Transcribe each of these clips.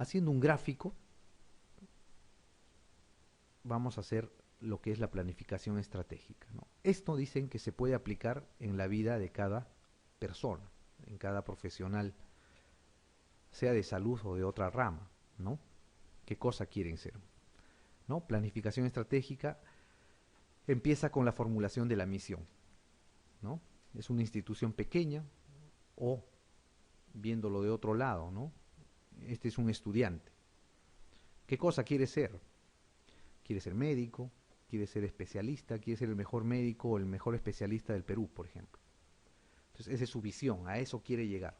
Haciendo un gráfico, vamos a hacer lo que es la planificación estratégica, ¿no? Esto dicen que se puede aplicar en la vida de cada persona, en cada profesional, sea de salud o de otra rama, ¿no? ¿Qué cosa quieren ser? ¿No? Planificación estratégica empieza con la formulación de la misión, ¿no? Es una institución pequeña o, viéndolo de otro lado, ¿no? Este es un estudiante. ¿Qué cosa quiere ser? Quiere ser médico, quiere ser especialista, quiere ser el mejor médico o el mejor especialista del Perú, por ejemplo. Entonces, esa es su visión, a eso quiere llegar,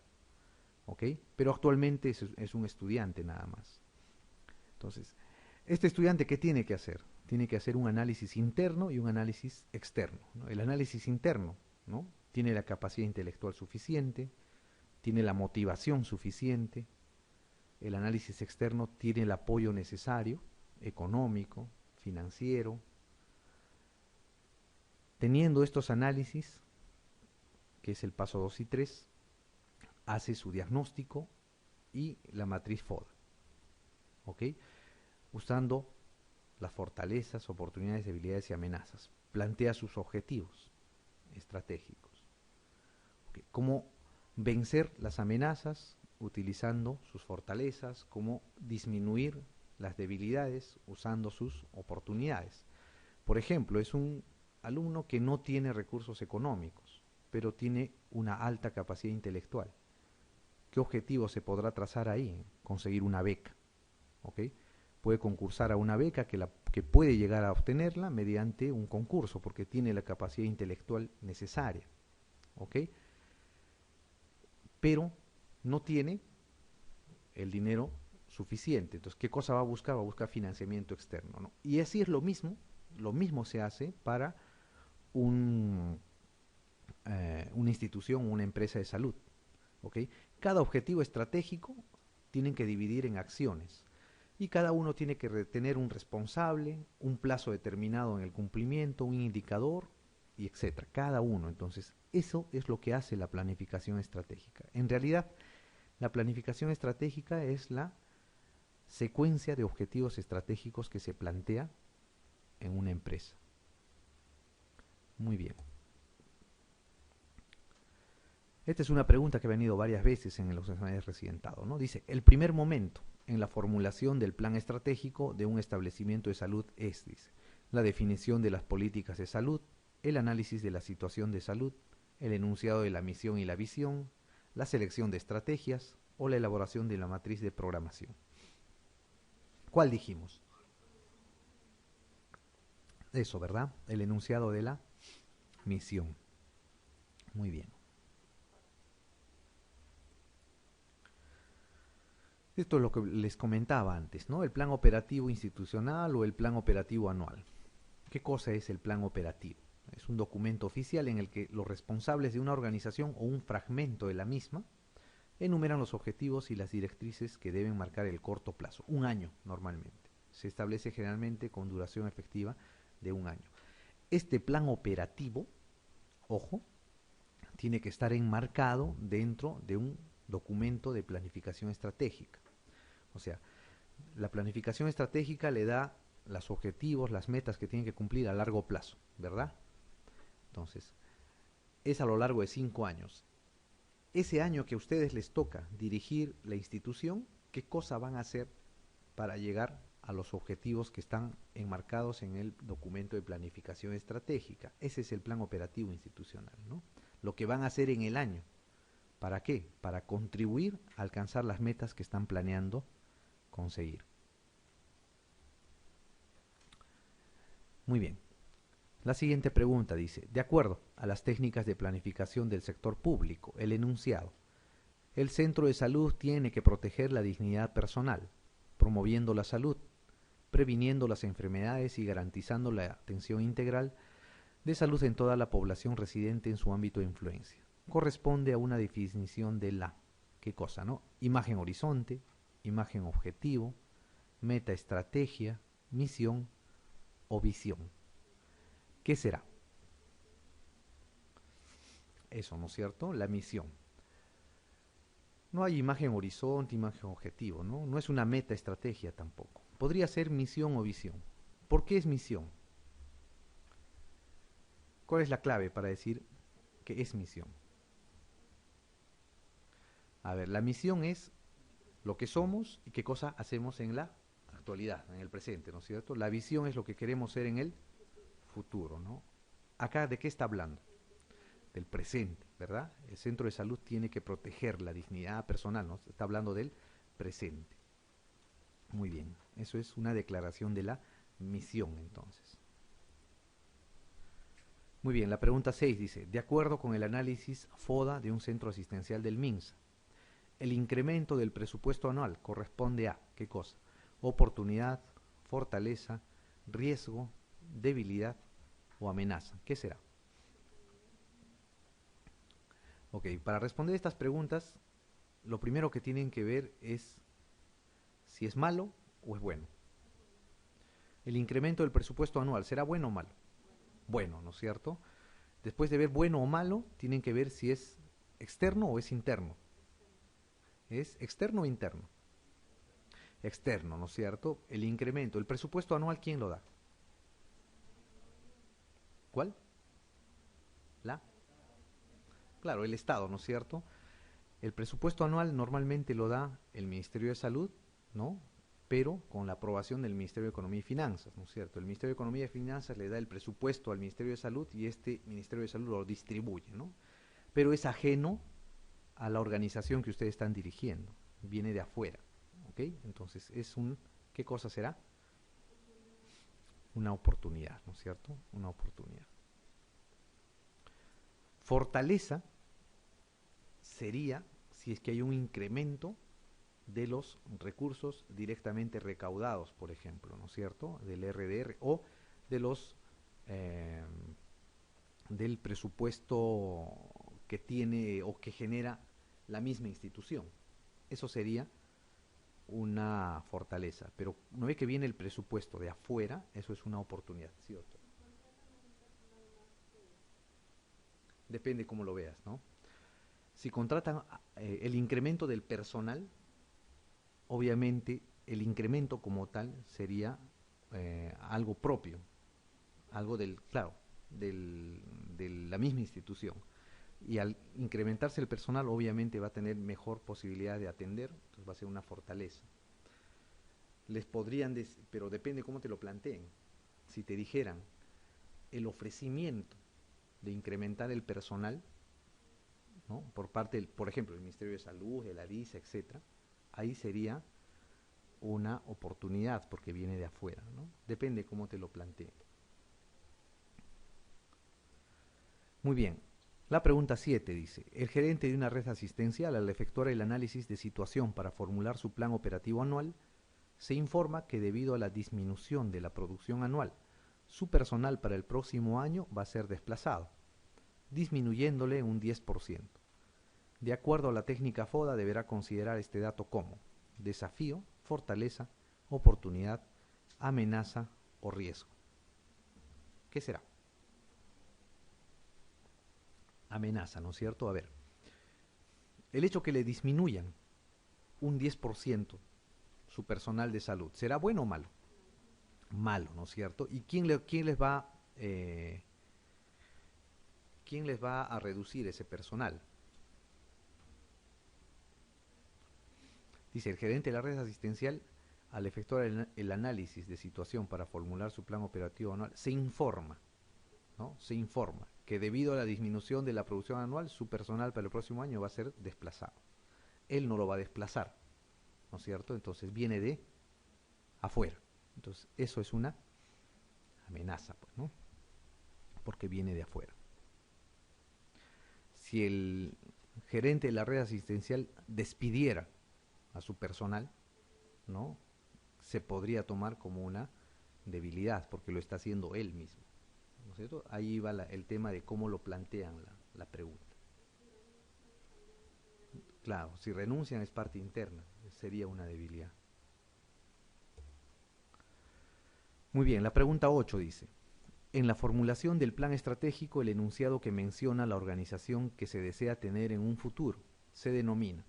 ¿ok? Pero actualmente es un estudiante nada más. Entonces, este estudiante, ¿qué tiene que hacer? Tiene que hacer un análisis interno y un análisis externo, ¿no? El análisis interno, ¿no? Tiene la capacidad intelectual suficiente, tiene la motivación suficiente. El análisis externo tiene el apoyo necesario, económico, financiero. Teniendo estos análisis, que es el paso 2 y 3, hace su diagnóstico y la matriz FODA, ¿ok? Usando las fortalezas, oportunidades, debilidades y amenazas. Plantea sus objetivos estratégicos. ¿Okay? Cómo vencer las amenazas utilizando sus fortalezas, cómo disminuir las debilidades usando sus oportunidades. Por ejemplo, es un alumno que no tiene recursos económicos, pero tiene una alta capacidad intelectual. ¿Qué objetivo se podrá trazar ahí? Conseguir una beca, ¿ok? Puede concursar a una beca que puede llegar a obtenerla mediante un concurso, porque tiene la capacidad intelectual necesaria, ¿ok? Pero no tiene el dinero suficiente. Entonces, ¿qué cosa va a buscar? Va a buscar financiamiento externo, ¿no? Y así es lo mismo se hace para una institución, una empresa de salud, ¿ok? Cada objetivo estratégico tienen que dividir en acciones y cada uno tiene que tener un responsable, un plazo determinado en el cumplimiento, un indicador y etcétera. Cada uno. Entonces, eso es lo que hace la planificación estratégica. En realidad, la planificación estratégica es la secuencia de objetivos estratégicos que se plantea en una empresa. Muy bien. Esta es una pregunta que ha venido varias veces en los exámenes residentados, ¿no? Dice, el primer momento en la formulación del plan estratégico de un establecimiento de salud es, dice, la definición de las políticas de salud, el análisis de la situación de salud, el enunciado de la misión y la visión, la selección de estrategias o la elaboración de la matriz de programación. ¿Cuál dijimos? Eso, ¿verdad? El enunciado de la misión. Muy bien. Esto es lo que les comentaba antes, ¿no? El plan operativo institucional o el plan operativo anual. ¿Qué cosa es el plan operativo? Es un documento oficial en el que los responsables de una organización o un fragmento de la misma enumeran los objetivos y las directrices que deben marcar el corto plazo, un año normalmente. Se establece generalmente con duración efectiva de un año. Este plan operativo, ojo, tiene que estar enmarcado dentro de un documento de planificación estratégica. O sea, la planificación estratégica le da los objetivos, las metas que tienen que cumplir a largo plazo, ¿verdad? Entonces, es a lo largo de 5 años. Ese año que a ustedes les toca dirigir la institución, ¿qué cosa van a hacer para llegar a los objetivos que están enmarcados en el documento de planificación estratégica? Ese es el plan operativo institucional, ¿no? Lo que van a hacer en el año. ¿Para qué? Para contribuir a alcanzar las metas que están planeando conseguir. Muy bien. La siguiente pregunta dice, de acuerdo a las técnicas de planificación del sector público, el enunciado, el centro de salud tiene que proteger la dignidad personal, promoviendo la salud, previniendo las enfermedades y garantizando la atención integral de salud en toda la población residente en su ámbito de influencia. Corresponde a una definición de la, ¿qué cosa, no? Imagen horizonte, imagen objetivo, meta estrategia, misión o visión. ¿Qué será? Eso, ¿no es cierto? La misión. No hay imagen horizonte, imagen objetivo, ¿no? No es una meta estrategia tampoco. Podría ser misión o visión. ¿Por qué es misión? ¿Cuál es la clave para decir que es misión? A ver, la misión es lo que somos y qué cosa hacemos en la actualidad, en el presente, ¿no es cierto? La visión es lo que queremos ser en el futuro, ¿no? Acá, ¿de qué está hablando? Del presente, ¿verdad? El centro de salud tiene que proteger la dignidad personal, ¿no? Está hablando del presente. Muy bien, eso es una declaración de la misión, entonces. Muy bien, la pregunta 6 dice, de acuerdo con el análisis FODA de un centro asistencial del MINSA, el incremento del presupuesto anual corresponde a, ¿qué cosa? Oportunidad, fortaleza, riesgo, debilidad o amenaza. ¿Qué será? Ok, para responder estas preguntas, lo primero que tienen que ver es si es malo o es bueno. El incremento del presupuesto anual, ¿será bueno o malo? Bueno, ¿no es cierto? Después de ver bueno o malo, tienen que ver si es externo o es interno. ¿Es externo o interno? Externo, ¿no es cierto? El incremento, el presupuesto anual, ¿quién lo da? ¿Cuál? La. Claro, el Estado, ¿no es cierto? El presupuesto anual normalmente lo da el Ministerio de Salud, ¿no? Pero con la aprobación del Ministerio de Economía y Finanzas, ¿no es cierto? El Ministerio de Economía y Finanzas le da el presupuesto al Ministerio de Salud y este Ministerio de Salud lo distribuye, ¿no? Pero es ajeno a la organización que ustedes están dirigiendo, viene de afuera, ¿ok? Entonces es un, ¿qué cosa será? Una oportunidad, ¿no es cierto? Una oportunidad. Fortaleza sería si es que hay un incremento de los recursos directamente recaudados, por ejemplo, ¿no es cierto? Del RDR o de los eh, del presupuesto que tiene o que genera la misma institución. Eso sería una fortaleza, pero no ve que viene el presupuesto de afuera, eso es una oportunidad, ¿sí, doctor? Depende cómo lo veas, ¿no? Si contratan el incremento del personal, obviamente el incremento como tal sería algo propio, algo del, claro, de la misma institución. Y al incrementarse el personal, obviamente va a tener mejor posibilidad de atender, entonces va a ser una fortaleza. Les podrían decir, pero depende cómo te lo planteen. Si te dijeran el ofrecimiento de incrementar el personal, ¿no? Por parte, del, por ejemplo, del Ministerio de Salud, de la DISA, etcétera, ahí sería una oportunidad porque viene de afuera, ¿no? Depende cómo te lo planteen. Muy bien. La pregunta 7 dice, el gerente de una red asistencial al efectuar el análisis de situación para formular su plan operativo anual, se informa que debido a la disminución de la producción anual, su personal para el próximo año va a ser desplazado, disminuyéndole un 10%. De acuerdo a la técnica FODA, deberá considerar este dato como desafío, fortaleza, oportunidad, amenaza o riesgo. ¿Qué será? Amenaza, ¿no es cierto? A ver, el hecho que le disminuyan un 10% su personal de salud, ¿será bueno o malo? Malo, ¿no es cierto? ¿Y quién les va a reducir ese personal? Dice, el gerente de la red asistencial, al efectuar el análisis de situación para formular su plan operativo anual, se informa, ¿no? Se informa que debido a la disminución de la producción anual, su personal para el próximo año va a ser desplazado. Él no lo va a desplazar, ¿no es cierto? Entonces viene de afuera. Entonces eso es una amenaza, pues, ¿no? Porque viene de afuera. Si el gerente de la red asistencial despidiera a su personal, ¿no? Se podría tomar como una debilidad, porque lo está haciendo él mismo, ¿no es cierto? Ahí va el tema de cómo lo plantean la pregunta. Claro, si renuncian es parte interna, sería una debilidad. Muy bien, la pregunta 8 dice, en la formulación del plan estratégico, el enunciado que menciona la organización que se desea tener en un futuro se denomina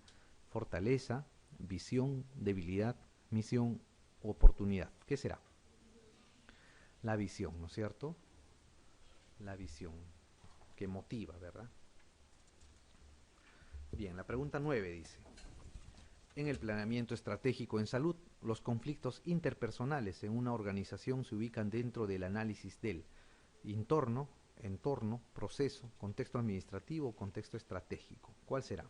fortaleza, visión, debilidad, misión, oportunidad. ¿Qué será? La visión, ¿no es cierto? La visión que motiva, ¿verdad? Bien, la pregunta 9 dice: en el planeamiento estratégico en salud, los conflictos interpersonales en una organización se ubican dentro del análisis del entorno, proceso, contexto administrativo, contexto estratégico. ¿Cuál será?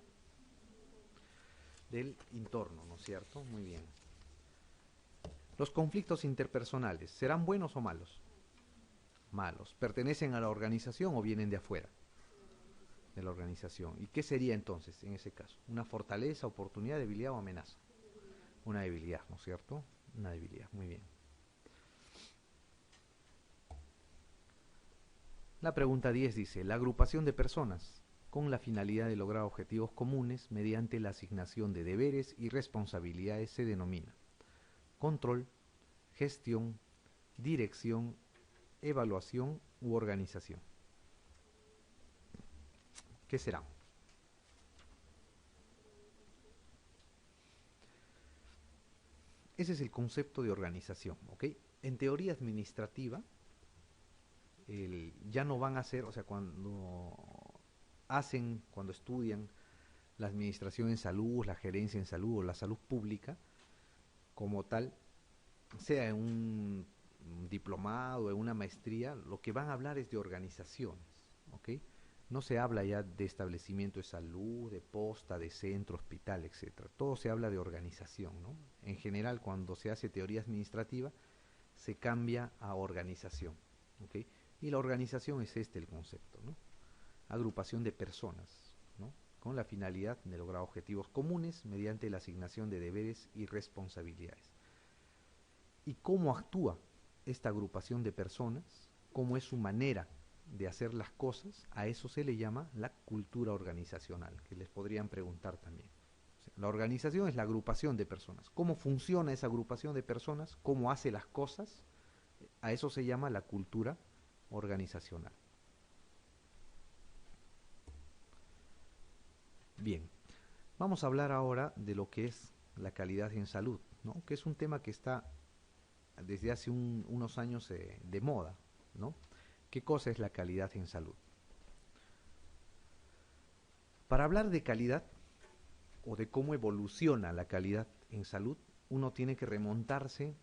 Del entorno, ¿no es cierto? Muy bien. Los conflictos interpersonales, ¿serán buenos o malos? Malos. ¿Pertenecen a la organización o vienen de afuera de la organización? ¿Y qué sería entonces en ese caso? ¿Una fortaleza, oportunidad, debilidad o amenaza? Una debilidad, ¿no es cierto? Una debilidad, muy bien. La pregunta 10 dice: la agrupación de personas con la finalidad de lograr objetivos comunes mediante la asignación de deberes y responsabilidades se denomina control, gestión, dirección, evaluación u organización. ¿Qué será? Ese es el concepto de organización, ¿ok? En teoría administrativa, ya no van a ser, o sea, cuando estudian la administración en salud, la gerencia en salud o la salud pública, como tal, sea en un diplomado, en una maestría, lo que van a hablar es de organizaciones, ¿ok? No se habla ya de establecimiento de salud, de posta, de centro, hospital, etcétera. Todo se habla de organización, ¿no? En general, cuando se hace teoría administrativa, se cambia a organización, ¿ok? Y la organización es el concepto, ¿no? Agrupación de personas, ¿no? Con la finalidad de lograr objetivos comunes mediante la asignación de deberes y responsabilidades. ¿Y cómo actúa esta agrupación de personas? ¿Cómo es su manera de hacer las cosas? A eso se le llama la cultura organizacional, que les podrían preguntar también. O sea, la organización es la agrupación de personas. ¿Cómo funciona esa agrupación de personas? ¿Cómo hace las cosas? A eso se llama la cultura organizacional. Bien, vamos a hablar ahora de lo que es la calidad en salud, ¿no? Que es un tema que está desde hace unos años de moda, ¿no? ¿Qué cosa es la calidad en salud? Para hablar de calidad o de cómo evoluciona la calidad en salud, uno tiene que remontarse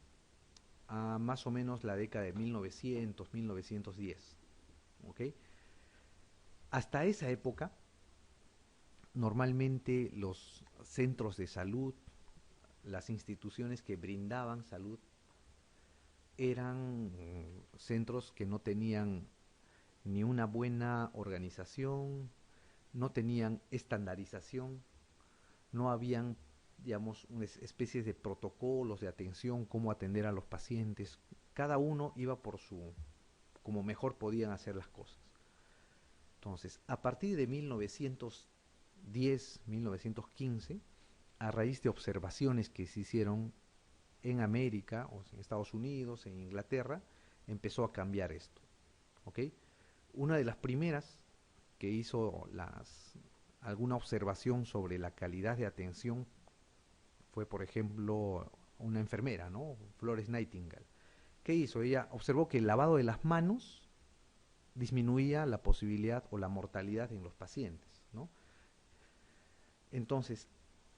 a más o menos la década de 1900, 1910, ¿ok? Hasta esa época, normalmente los centros de salud, las instituciones que brindaban salud, eran centros que no tenían ni una buena organización, no tenían estandarización, no habían, digamos, especies de protocolos de atención, cómo atender a los pacientes. Cada uno iba como mejor podían hacer las cosas. Entonces, a partir de 1910, 1915, a raíz de observaciones que se hicieron en América, o en Estados Unidos, en Inglaterra, empezó a cambiar esto, ¿ok? Una de las primeras que hizo alguna observación sobre la calidad de atención fue, por ejemplo, una enfermera, ¿no? Florence Nightingale. ¿Qué hizo? Ella observó que el lavado de las manos disminuía la posibilidad o la mortalidad en los pacientes, ¿no? Entonces,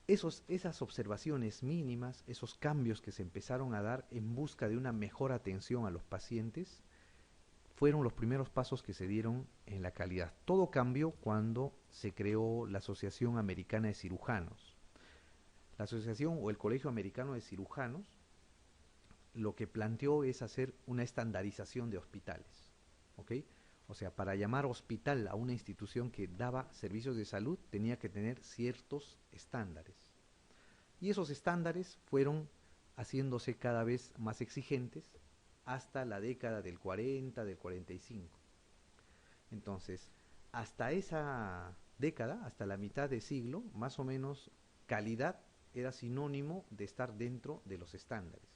esas observaciones mínimas, esos cambios que se empezaron a dar en busca de una mejor atención a los pacientes, fueron los primeros pasos que se dieron en la calidad. Todo cambió cuando se creó la Asociación Americana de Cirujanos. La asociación o el Colegio Americano de Cirujanos lo que planteó es hacer una estandarización de hospitales, ¿ok? O sea, para llamar hospital a una institución que daba servicios de salud tenía que tener ciertos estándares. Y esos estándares fueron haciéndose cada vez más exigentes hasta la década del 40, del 45. Entonces, hasta esa década, hasta la mitad de siglo, más o menos, calidad era sinónimo de estar dentro de los estándares,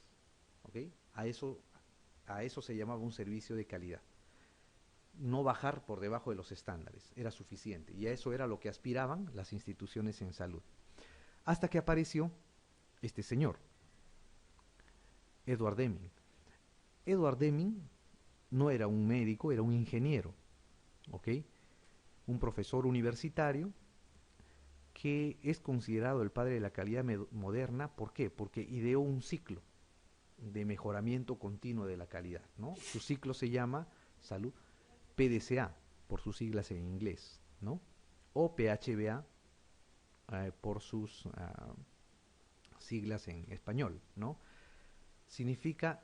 ¿ok? A eso se llamaba un servicio de calidad. No bajar por debajo de los estándares, era suficiente. Y a eso era lo que aspiraban las instituciones en salud. hasta que apareció este señor, Edward Deming. Edward Deming no era un médico, era un ingeniero, ¿ok? Un profesor universitario que es considerado el padre de la calidad moderna. ¿Por qué? Porque ideó un ciclo de mejoramiento continuo de la calidad, ¿no? Su ciclo se llama Salud PDCA, por sus siglas en inglés, ¿no? O PHBA, por sus siglas en español, ¿no? Significa,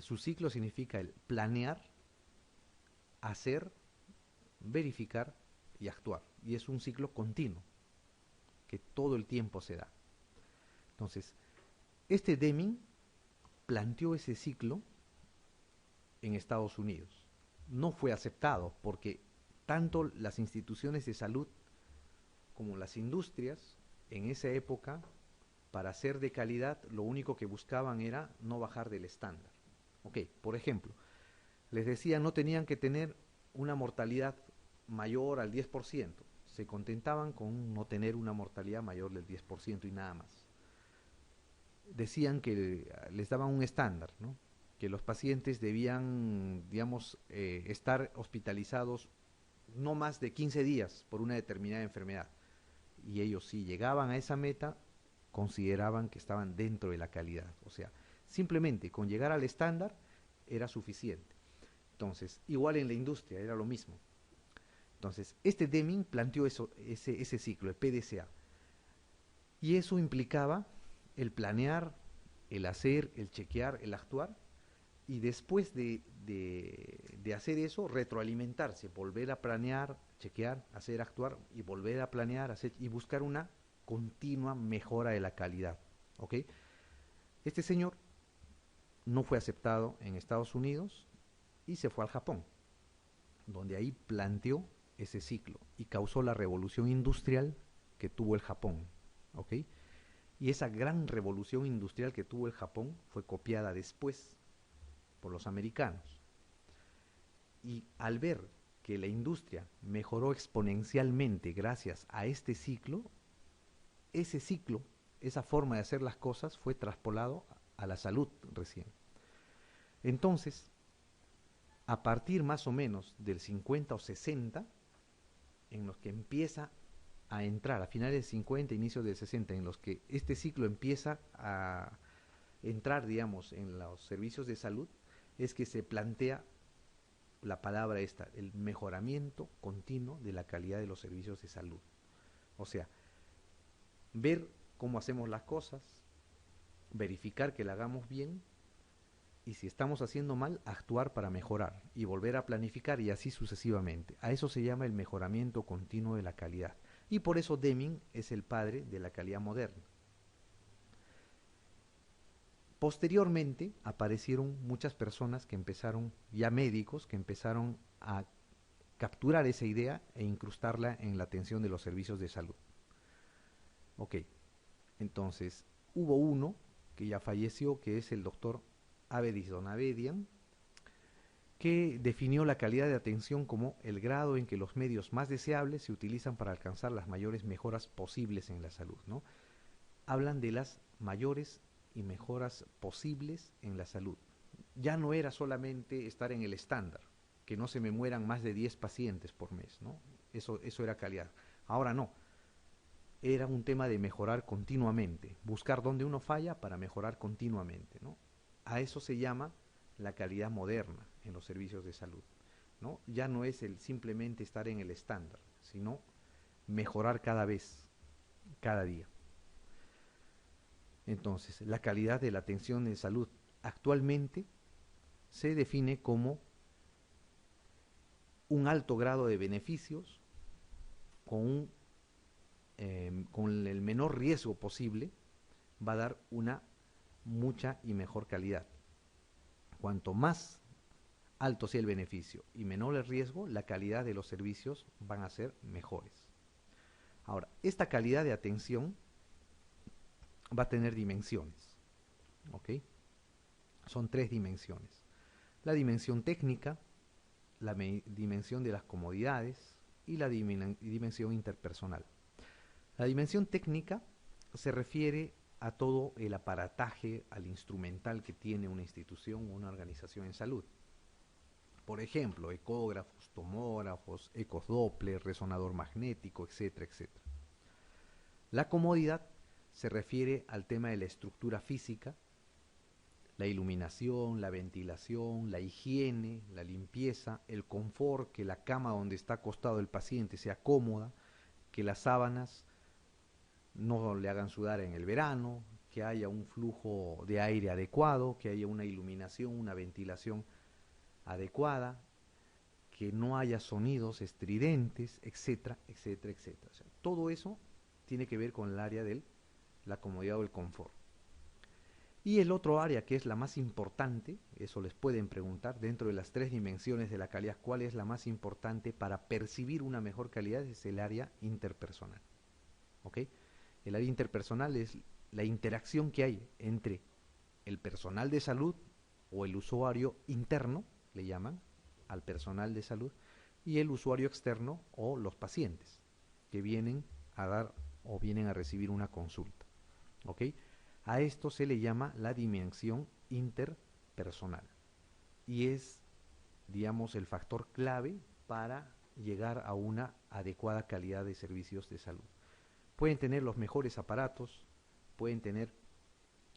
su ciclo significa el planear, hacer, verificar y actuar. Y es un ciclo continuo, que todo el tiempo se da. Entonces, este Deming planteó ese ciclo en Estados Unidos. No fue aceptado porque tanto las instituciones de salud como las industrias en esa época, para ser de calidad, lo único que buscaban era no bajar del estándar. Ok, por ejemplo, les decía no tenían que tener una mortalidad mayor al 10%, se contentaban con no tener una mortalidad mayor del 10% y nada más. Decían que les daban un estándar, ¿no? Que los pacientes debían, digamos, estar hospitalizados no más de 15 días por una determinada enfermedad. Y ellos, si llegaban a esa meta, consideraban que estaban dentro de la calidad. O sea, simplemente con llegar al estándar era suficiente. Entonces, igual en la industria era lo mismo. Entonces, este Deming planteó ese ciclo, el PDCA. Y eso implicaba el planear, el hacer, el chequear, el actuar, y después de hacer eso, retroalimentarse, volver a planear, chequear, hacer, actuar, y volver a planear, hacer, y buscar una continua mejora de la calidad. ¿Ok? Este señor no fue aceptado en Estados Unidos y se fue al Japón, donde ahí planteó ese ciclo y causó la revolución industrial que tuvo el Japón. ¿Ok? Y esa gran revolución industrial que tuvo el Japón fue copiada después por los americanos. Y al ver que la industria mejoró exponencialmente gracias a este ciclo, ese ciclo, esa forma de hacer las cosas fue traspolado a la salud recién. Entonces, a partir más o menos del 50 o 60, en los que empieza a entrar, a finales del 50, inicios del 60, en los que este ciclo empieza a entrar, digamos, en los servicios de salud, es que se plantea la palabra esta, el mejoramiento continuo de la calidad de los servicios de salud. O sea, ver cómo hacemos las cosas, verificar que la hagamos bien, y si estamos haciendo mal, actuar para mejorar y volver a planificar y así sucesivamente. A eso se llama el mejoramiento continuo de la calidad. Y por eso Deming es el padre de la calidad moderna. Posteriormente aparecieron muchas personas que empezaron, ya médicos, que empezaron a capturar esa idea e incrustarla en la atención de los servicios de salud. Ok, entonces hubo uno que ya falleció, que es el doctor Avedis Donabedian, que definió la calidad de atención como el grado en que los medios más deseables se utilizan para alcanzar las mayores mejoras posibles en la salud, ¿no? Hablan de las mayores y mejoras posibles en la salud. Ya no era solamente estar en el estándar, que no se me mueran más de 10 pacientes por mes, ¿no? Eso era calidad. Ahora no. Era un tema de mejorar continuamente, buscar dónde uno falla para mejorar continuamente, ¿no? A eso se llama la calidad moderna en los servicios de salud, ¿no? Ya no es el simplemente estar en el estándar, sino mejorar cada vez, cada día. Entonces, la calidad de la atención en salud actualmente se define como un alto grado de beneficios con el menor riesgo posible, va a dar una mucha y mejor calidad. Cuanto más alto sea el beneficio y menor el riesgo, la calidad de los servicios van a ser mejores. Ahora, esta calidad de atención va a tener dimensiones, ¿ok? Son 3 dimensiones. La dimensión técnica, la dimensión de las comodidades y la dimensión interpersonal. La dimensión técnica se refiere a todo el aparataje, al instrumental que tiene una institución o una organización en salud. Por ejemplo, ecógrafos, tomógrafos, ecos Doppler, resonador magnético, etcétera, etcétera. La comodidad se refiere al tema de la estructura física, la iluminación, la ventilación, la higiene, la limpieza, el confort, que la cama donde está acostado el paciente sea cómoda, que las sábanas no le hagan sudar en el verano, que haya un flujo de aire adecuado, que haya una iluminación, una ventilación adecuada, que no haya sonidos estridentes, etcétera, etcétera, etcétera. O sea, todo eso tiene que ver con el área de la comodidad o el confort. Y el otro área que es la más importante, eso les pueden preguntar, dentro de las 3 dimensiones de la calidad, ¿cuál es la más importante para percibir una mejor calidad? Es el área interpersonal. ¿Ok? El área interpersonal es la interacción que hay entre el personal de salud o el usuario interno, le llaman, al personal de salud, y el usuario externo o los pacientes que vienen a dar o vienen a recibir una consulta. ¿Ok? A esto se le llama la dimensión interpersonal y es, digamos, el factor clave para llegar a una adecuada calidad de servicios de salud. Pueden tener los mejores aparatos, pueden tener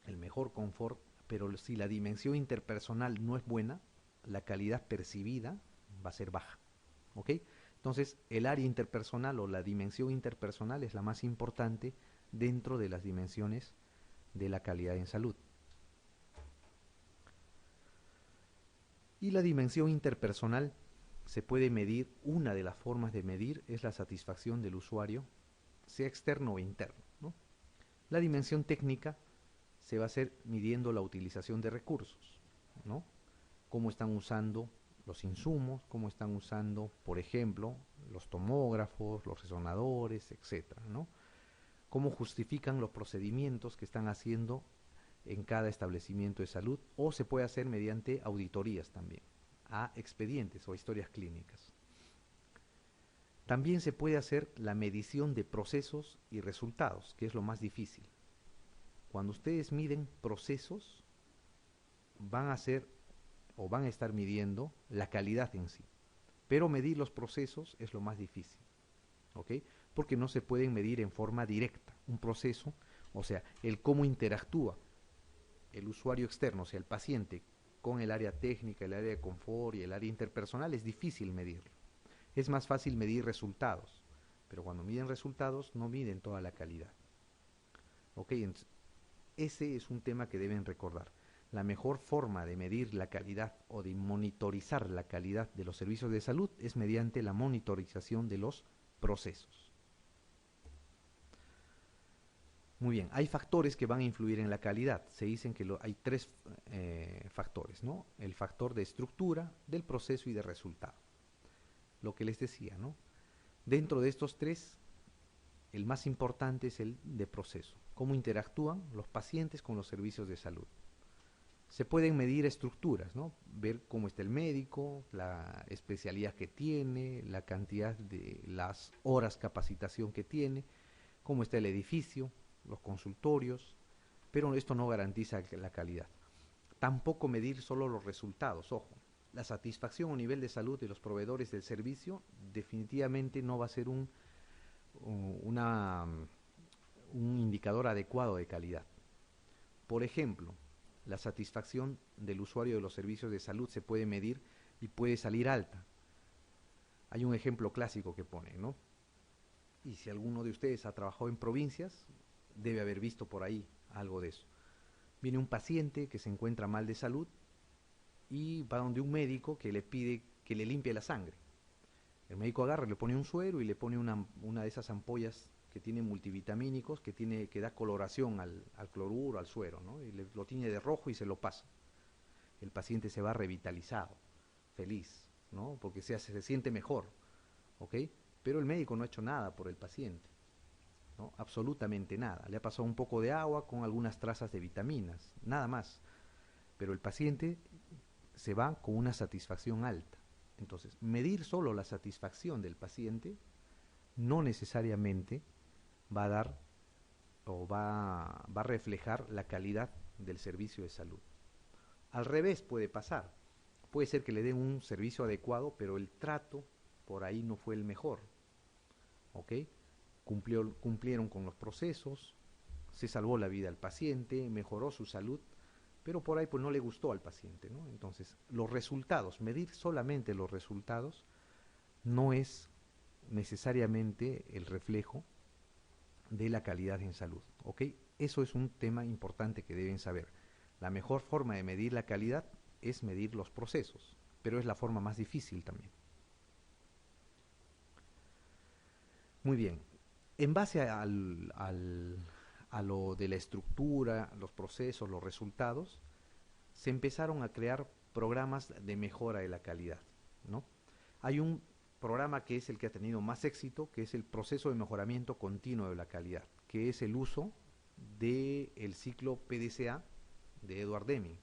el mejor confort, pero si la dimensión interpersonal no es buena, la calidad percibida va a ser baja. ¿Ok? Entonces, el área interpersonal o la dimensión interpersonal es la más importante dentro de las dimensiones de la calidad en salud. Y la dimensión interpersonal se puede medir, una de las formas de medir es la satisfacción del usuario, sea externo o interno, ¿no? La dimensión técnica se va a hacer midiendo la utilización de recursos, ¿no? Cómo están usando los insumos, cómo están usando, por ejemplo, los tomógrafos, los resonadores, etcétera, ¿no? Cómo justifican los procedimientos que están haciendo en cada establecimiento de salud, o se puede hacer mediante auditorías también, a expedientes o historias clínicas. También se puede hacer la medición de procesos y resultados, que es lo más difícil. Cuando ustedes miden procesos, van a hacer o van a estar midiendo la calidad en sí. Pero medir los procesos es lo más difícil, ¿ok? Porque no se pueden medir en forma directa. Un proceso, o sea, el cómo interactúa el usuario externo, o sea, el paciente, con el área técnica, el área de confort y el área interpersonal, es difícil medirlo. Es más fácil medir resultados, pero cuando miden resultados no miden toda la calidad. ¿Ok? Entonces, ese es un tema que deben recordar. La mejor forma de medir la calidad o de monitorizar la calidad de los servicios de salud es mediante la monitorización de los procesos. Muy bien, hay factores que van a influir en la calidad. Se dicen que hay 3 factores, ¿no? El factor de estructura, del proceso y de resultado. Lo que les decía, ¿no? Dentro de estos 3, el más importante es el de proceso. Cómo interactúan los pacientes con los servicios de salud. Se pueden medir estructuras, ¿no? Ver cómo está el médico, la especialidad que tiene, la cantidad de las horas capacitación que tiene, cómo está el edificio, los consultorios, pero esto no garantiza la calidad. Tampoco medir solo los resultados, ojo. La satisfacción o nivel de salud de los proveedores del servicio definitivamente no va a ser un indicador adecuado de calidad. Por ejemplo, la satisfacción del usuario de los servicios de salud se puede medir y puede salir alta. Hay un ejemplo clásico que pone, ¿no? Y si alguno de ustedes ha trabajado en provincias, debe haber visto por ahí algo de eso. Viene un paciente que se encuentra mal de salud y va donde un médico que le pide que le limpie la sangre. El médico agarra, le pone un suero y le pone una de esas ampollas que tiene multivitamínicos, que da coloración al cloruro, al suero, ¿no? Y lo tiñe de rojo y se lo pasa. El paciente se va revitalizado, feliz, ¿no? Porque se siente mejor, ¿ok? Pero el médico no ha hecho nada por el paciente, ¿no? Absolutamente nada. Le ha pasado un poco de agua con algunas trazas de vitaminas, nada más. Pero el paciente se va con una satisfacción alta. Entonces, medir solo la satisfacción del paciente no necesariamente va a dar va a reflejar la calidad del servicio de salud. Al revés puede pasar. Puede ser que le den un servicio adecuado, pero el trato por ahí no fue el mejor. ¿Ok? Cumplieron con los procesos, se salvó la vida al paciente, mejoró su salud, pero por ahí pues no le gustó al paciente, ¿no? Entonces, los resultados, medir solamente los resultados no es necesariamente el reflejo de la calidad en salud, ¿ok? Eso es un tema importante que deben saber. La mejor forma de medir la calidad es medir los procesos, pero es la forma más difícil también. Muy bien, en base a lo de la estructura, los procesos, los resultados, se empezaron a crear programas de mejora de la calidad, ¿no? Hay un programa que es el que ha tenido más éxito, que es el proceso de mejoramiento continuo de la calidad, que es el uso del ciclo PDCA de Edward Deming.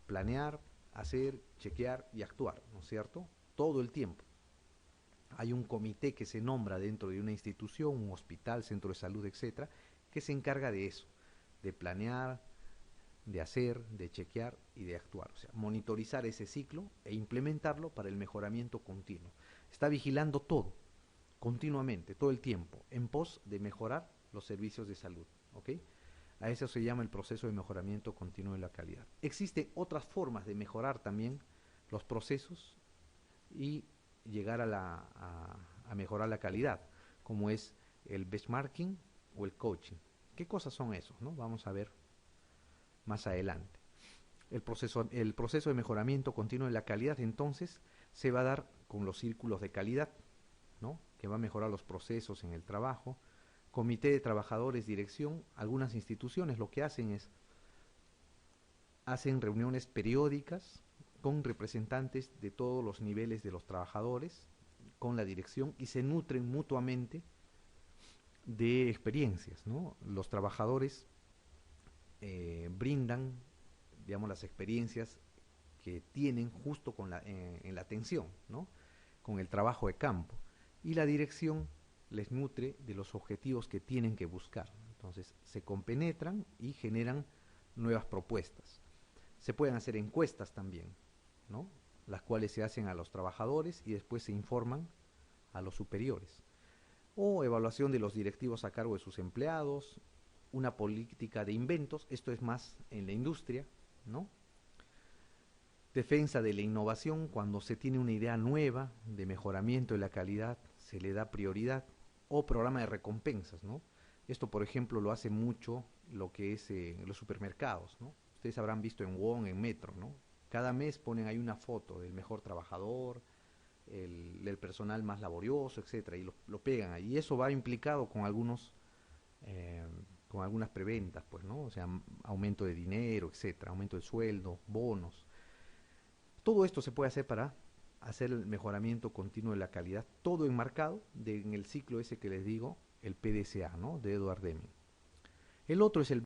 Planear, hacer, chequear y actuar, ¿no es cierto? Todo el tiempo. Hay un comité que se nombra dentro de una institución, un hospital, centro de salud, etcétera, que se encarga de eso, de planear, de hacer, de chequear y de actuar. O sea, monitorizar ese ciclo e implementarlo para el mejoramiento continuo. Está vigilando todo, continuamente, todo el tiempo, en pos de mejorar los servicios de salud. ¿Ok? A eso se llama el proceso de mejoramiento continuo de la calidad. Existen otras formas de mejorar también los procesos y llegar a mejorar la calidad, como es el benchmarking o el coaching. ¿Qué cosas son esos, no? Vamos a ver más adelante. El proceso de mejoramiento continuo de la calidad, entonces, se va a dar con los círculos de calidad, ¿no? Que va a mejorar los procesos en el trabajo. Comité de trabajadores, dirección. Algunas instituciones lo que hacen es, hacen reuniones periódicas con representantes de todos los niveles de los trabajadores, con la dirección, y se nutren mutuamente de experiencias, ¿no? Los trabajadores brindan, digamos, las experiencias que tienen justo con en la atención, ¿no? Con el trabajo de campo. Y la dirección les nutre de los objetivos que tienen que buscar. Entonces, se compenetran y generan nuevas propuestas. Se pueden hacer encuestas también, ¿no? Las cuales se hacen a los trabajadores y después se informan a los superiores. O evaluación de los directivos a cargo de sus empleados, una política de inventos, esto es más en la industria, ¿no? Defensa de la innovación, cuando se tiene una idea nueva de mejoramiento de la calidad, se le da prioridad, o programa de recompensas, ¿no? Esto, por ejemplo, lo hace mucho lo que es los supermercados, ¿no? Ustedes habrán visto en WOM, en Metro, ¿no? Cada mes ponen ahí una foto del mejor trabajador, el personal más laborioso, etcétera, y lo pegan ahí. Y eso va implicado con algunas preventas, pues, ¿no? O sea, aumento de dinero, etcétera, aumento de sueldo, bonos. Todo esto se puede hacer para hacer el mejoramiento continuo de la calidad, todo enmarcado en el ciclo ese que les digo, el PDCA, ¿no? De Edward Deming. El otro es el